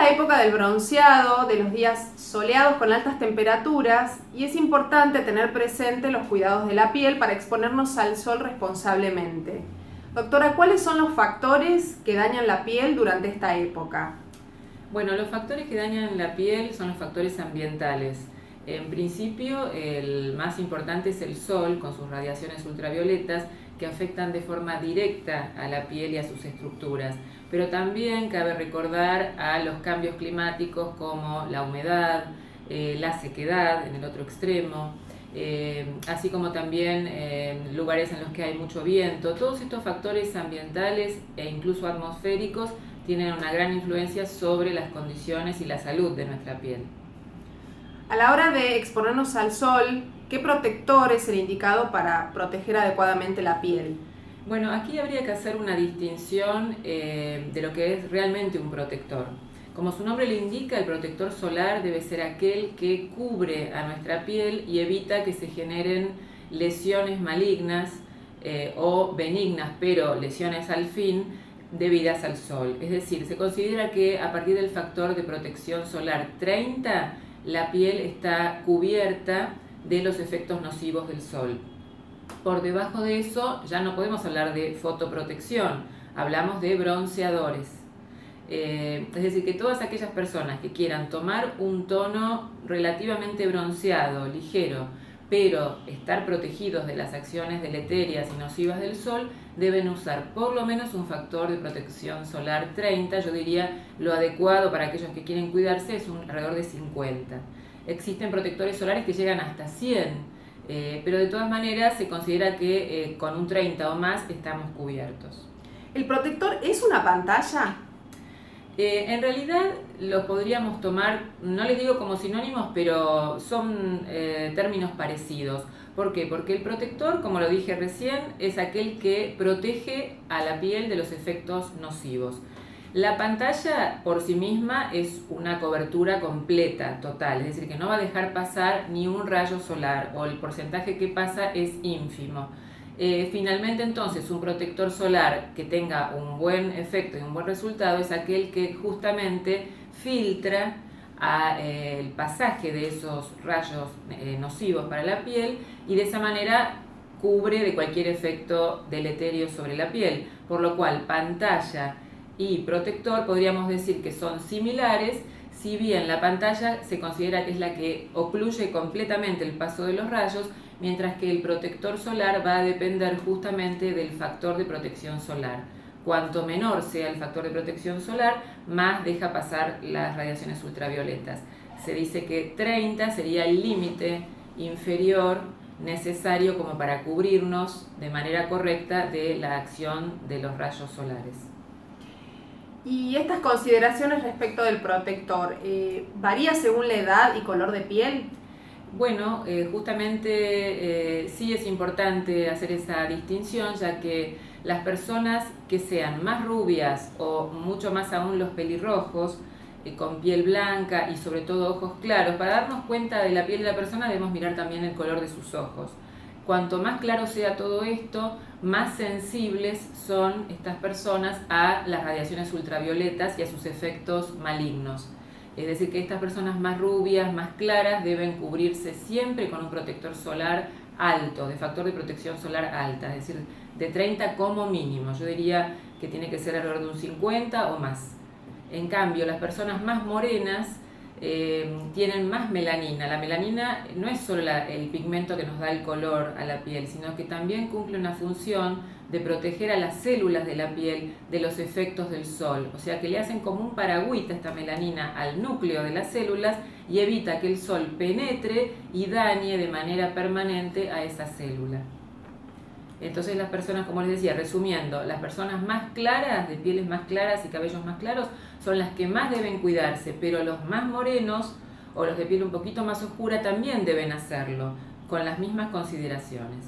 la época del bronceado, de los días soleados con altas temperaturas, y es importante tener presente los cuidados de la piel para exponernos al sol responsablemente. Doctora, ¿cuáles son los factores que dañan la piel durante esta época? Bueno, los factores que dañan la piel son los factores ambientales. En principio, el más importante es el sol con sus radiaciones ultravioletas que afectan de forma directa a la piel y a sus estructuras. Pero también cabe recordar a los cambios climáticos como la humedad, la sequedad en el otro extremo, así como también lugares en los que hay mucho viento. Todos estos factores ambientales e incluso atmosféricos tienen una gran influencia sobre las condiciones y la salud de nuestra piel. A la hora de exponernos al sol, ¿qué protector es el indicado para proteger adecuadamente la piel? Bueno, aquí habría que hacer una distinción de lo que es realmente un protector. Como su nombre le indica, el protector solar debe ser aquel que cubre a nuestra piel y evita que se generen lesiones malignas o benignas, pero lesiones al fin, debidas al sol. Es decir, se considera que a partir del factor de protección solar 30, la piel está cubierta de los efectos nocivos del sol. Por debajo de eso ya no podemos hablar de fotoprotección, hablamos de bronceadores. Es decir, que todas aquellas personas que quieran tomar un tono relativamente bronceado, ligero, pero estar protegidos de las acciones deleterias y nocivas del sol, deben usar por lo menos un factor de protección solar 30. Yo diría lo adecuado para aquellos que quieren cuidarse es alrededor de 50. Existen protectores solares que llegan hasta 100, pero de todas maneras se considera que con un 30 o más estamos cubiertos. ¿El protector es una pantalla? En realidad los podríamos tomar, no les digo como sinónimos, pero son términos parecidos. ¿Por qué? Porque el protector, como lo dije recién, es aquel que protege a la piel de los efectos nocivos. La pantalla por sí misma es una cobertura completa, total, es decir, que no va a dejar pasar ni un rayo solar o el porcentaje que pasa es ínfimo. Finalmente entonces un protector solar que tenga un buen efecto y un buen resultado es aquel que justamente filtra el pasaje de esos rayos nocivos para la piel y de esa manera cubre de cualquier efecto deleterio sobre la piel, por lo cual pantalla y protector podríamos decir que son similares, si bien la pantalla se considera que es la que ocluye completamente el paso de los rayos, mientras que el protector solar va a depender justamente del factor de protección solar. Cuanto menor sea el factor de protección solar, más deja pasar las radiaciones ultravioletas. Se dice que 30 sería el límite inferior necesario como para cubrirnos de manera correcta de la acción de los rayos solares. Y estas consideraciones respecto del protector, ¿varía según la edad y color de piel? Bueno, justamente sí es importante hacer esa distinción, ya que las personas que sean más rubias o mucho más aún los pelirrojos, con piel blanca y sobre todo ojos claros, para darnos cuenta de la piel de la persona debemos mirar también el color de sus ojos. Cuanto más claro sea todo esto, más sensibles son estas personas a las radiaciones ultravioletas y a sus efectos malignos. Es decir, que estas personas más rubias, más claras, deben cubrirse siempre con un protector solar alto, de factor de protección solar alta, es decir, de 30 como mínimo. Yo diría que tiene que ser alrededor de un 50 o más. En cambio, las personas más morenas tienen más melanina. La melanina no es solo el pigmento que nos da el color a la piel, sino que también cumple una función de proteger a las células de la piel de los efectos del sol. O sea que le hacen como un paragüita esta melanina al núcleo de las células y evita que el sol penetre y dañe de manera permanente a esa célula. Entonces las personas, como les decía, resumiendo, las personas más claras, de pieles más claras y cabellos más claros, son las que más deben cuidarse, pero los más morenos o los de piel un poquito más oscura también deben hacerlo, con las mismas consideraciones.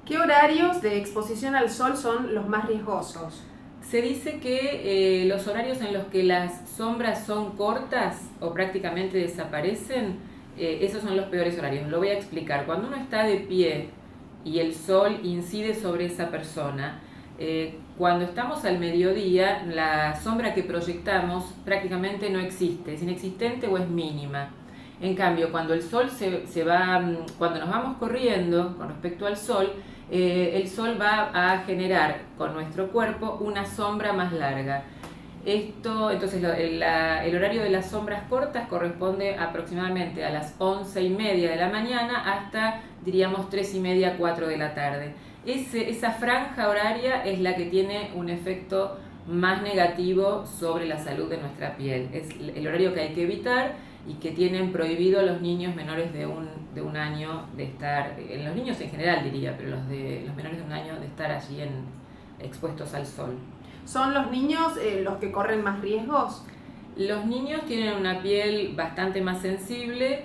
¿Qué horarios de exposición al sol son los más riesgosos? Se dice que los horarios en los que las sombras son cortas o prácticamente desaparecen, esos son los peores horarios. Lo voy a explicar. Cuando uno está de pie y el sol incide sobre esa persona, Cuando estamos al mediodía, la sombra que proyectamos prácticamente no existe, es inexistente o es mínima. En cambio, cuando el sol cuando nos vamos corriendo con respecto al sol, el sol va a generar con nuestro cuerpo una sombra más larga. Entonces, el horario de las sombras cortas corresponde aproximadamente a las 11:30 de la mañana hasta, diríamos, 3:30, 4 de la tarde. Esa franja horaria es la que tiene un efecto más negativo sobre la salud de nuestra piel. Es el horario que hay que evitar y que tienen prohibido los niños menores de un año de estar, en los niños en general diría, pero los menores de un año de estar allí expuestos al sol. ¿Son los niños los que corren más riesgos? Los niños tienen una piel bastante más sensible,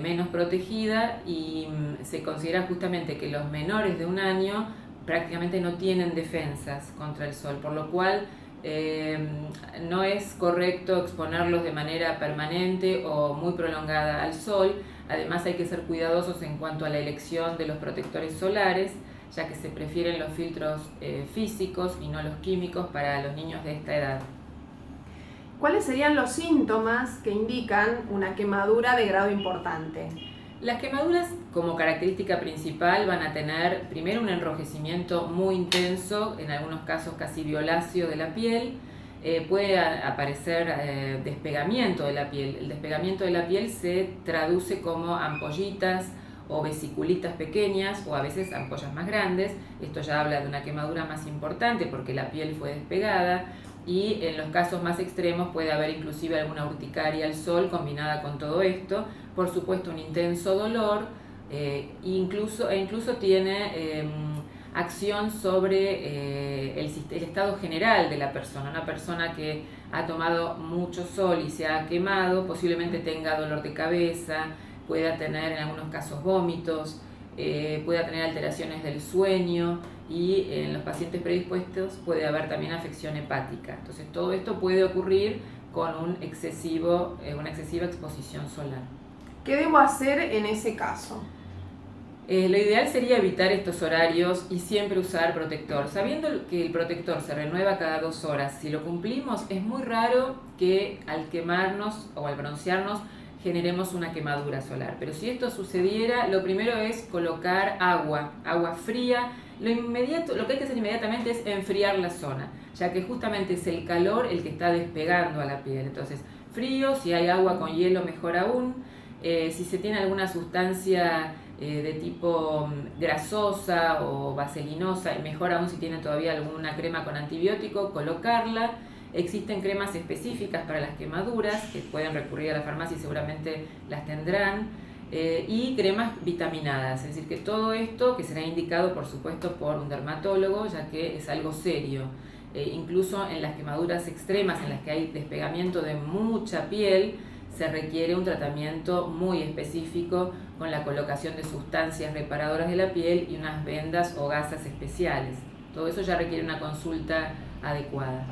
menos protegida, y se considera justamente que los menores de un año prácticamente no tienen defensas contra el sol, por lo cual no es correcto exponerlos de manera permanente o muy prolongada al sol. Además, hay que ser cuidadosos en cuanto a la elección de los protectores solares, ya que se prefieren los filtros físicos y no los químicos para los niños de esta edad. ¿Cuáles serían los síntomas que indican una quemadura de grado importante? Las quemaduras, como característica principal, van a tener primero un enrojecimiento muy intenso, en algunos casos casi violáceo de la piel. Puede aparecer despegamiento de la piel. El despegamiento de la piel se traduce como ampollitas o vesiculitas pequeñas, o a veces ampollas más grandes. Esto ya habla de una quemadura más importante porque la piel fue despegada, y en los casos más extremos puede haber inclusive alguna urticaria al sol combinada con todo esto. Por supuesto, un intenso dolor, incluso tiene acción sobre el estado general de la persona. Una persona que ha tomado mucho sol y se ha quemado posiblemente tenga dolor de cabeza, pueda tener en algunos casos vómitos, pueda tener alteraciones del sueño, y en los pacientes predispuestos puede haber también afección hepática. Entonces, todo esto puede ocurrir con una excesiva exposición solar. ¿Qué debo hacer en ese caso? Lo ideal sería evitar estos horarios y siempre usar protector, sabiendo que el protector se renueva cada 2 horas. Si lo cumplimos, es muy raro que al quemarnos o al broncearnos generemos una quemadura solar. Pero si esto sucediera, lo primero es colocar agua fría. Lo que hay que hacer inmediatamente es enfriar la zona, ya que justamente es el calor el que está despegando a la piel. Entonces, frío, si hay agua con hielo, mejor aún. Si se tiene alguna sustancia de tipo grasosa o vaselinosa, mejor aún si tiene todavía alguna crema con antibiótico, colocarla. Existen cremas específicas para las quemaduras que pueden recurrir a la farmacia y seguramente las tendrán, y cremas vitaminadas, es decir, que todo esto que será indicado por supuesto por un dermatólogo, ya que es algo serio. Incluso en las quemaduras extremas en las que hay despegamiento de mucha piel, se requiere un tratamiento muy específico con la colocación de sustancias reparadoras de la piel y unas vendas o gasas especiales. Todo eso ya requiere una consulta adecuada.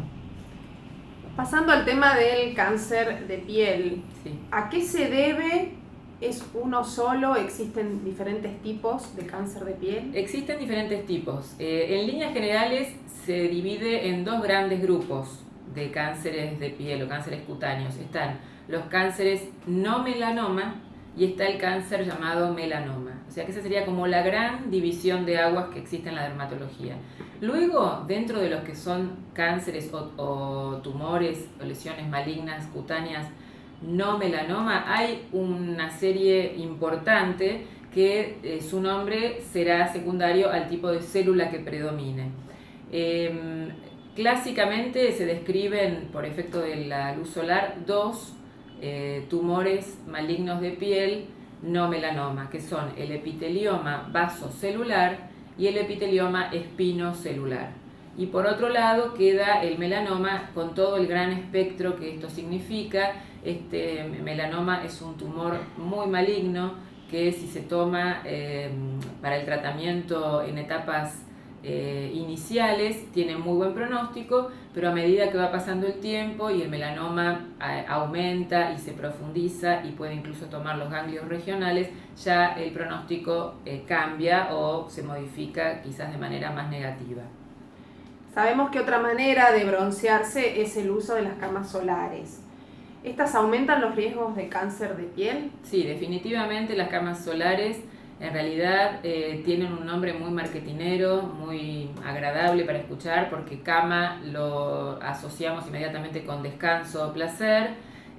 Pasando al tema del cáncer de piel, Sí. ¿A qué se debe? ¿Es uno solo? ¿Existen diferentes tipos de cáncer de piel? Existen diferentes tipos. En líneas generales se divide en 2 grandes grupos de cánceres de piel o cánceres cutáneos. Están los cánceres no melanoma y está el cáncer llamado melanoma. O sea que esa sería como la gran división de aguas que existe en la dermatología. Luego, dentro de los que son cánceres o tumores o lesiones malignas cutáneas no melanoma, hay una serie importante que su nombre será secundario al tipo de célula que predomine. Clásicamente se describen, por efecto de la luz solar, 2 tumores malignos de piel no melanoma, que son el epitelioma vasocelular y el epitelioma espinocelular. Y por otro lado queda el melanoma con todo el gran espectro que esto significa. Este melanoma es un tumor muy maligno que, si se toma para el tratamiento en etapas iniciales, tiene muy buen pronóstico, pero a medida que va pasando el tiempo y el melanoma aumenta y se profundiza y puede incluso tomar los ganglios regionales, ya el pronóstico cambia o se modifica quizás de manera más negativa. Sabemos que otra manera de broncearse es el uso de las camas solares. ¿Estas aumentan los riesgos de cáncer de piel? Sí, definitivamente las camas solares en realidad tienen un nombre muy marketinero, muy agradable para escuchar, porque cama lo asociamos inmediatamente con descanso, placer,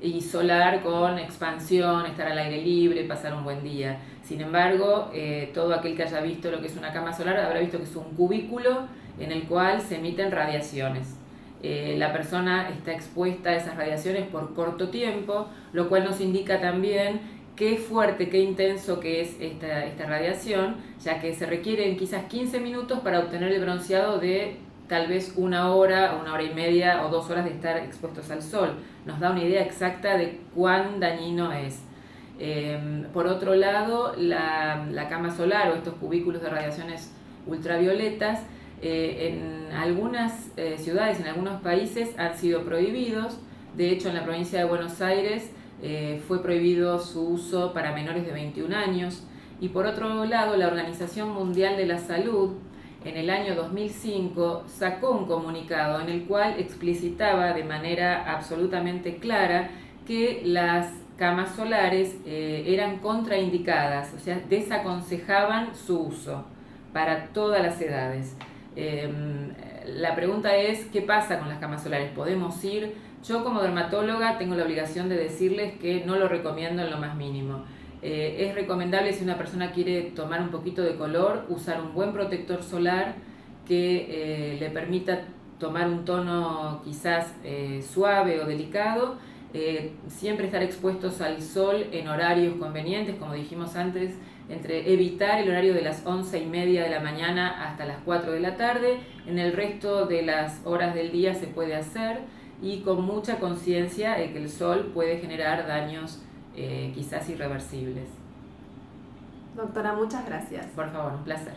y solar con expansión, estar al aire libre, pasar un buen día. Sin embargo, todo aquel que haya visto lo que es una cama solar habrá visto que es un cubículo en el cual se emiten radiaciones. La persona está expuesta a esas radiaciones por corto tiempo, lo cual nos indica también qué fuerte, qué intenso que es esta radiación, ya que se requieren quizás 15 minutos para obtener el bronceado de tal vez una hora y media o 2 horas de estar expuestos al sol. Nos da una idea exacta de cuán dañino es. Por otro lado, la cama solar o estos cubículos de radiaciones ultravioletas en algunas ciudades, en algunos países han sido prohibidos. De hecho, en la provincia de Buenos Aires fue prohibido su uso para menores de 21 años. Y por otro lado, la Organización Mundial de la Salud en el año 2005 sacó un comunicado en el cual explicitaba de manera absolutamente clara que las camas solares eran contraindicadas, o sea, desaconsejaban su uso para todas las edades. La pregunta es, ¿qué pasa con las camas solares? ¿Podemos ir? Yo como dermatóloga tengo la obligación de decirles que no lo recomiendo en lo más mínimo. Es recomendable, si una persona quiere tomar un poquito de color, usar un buen protector solar que le permita tomar un tono quizás suave o delicado, siempre estar expuestos al sol en horarios convenientes, como dijimos antes, evitar el horario de las 11:30 de la mañana hasta las 4 de la tarde. En el resto de las horas del día se puede hacer, y con mucha conciencia de que el sol puede generar daños quizás irreversibles. Doctora, muchas gracias. Por favor, un placer.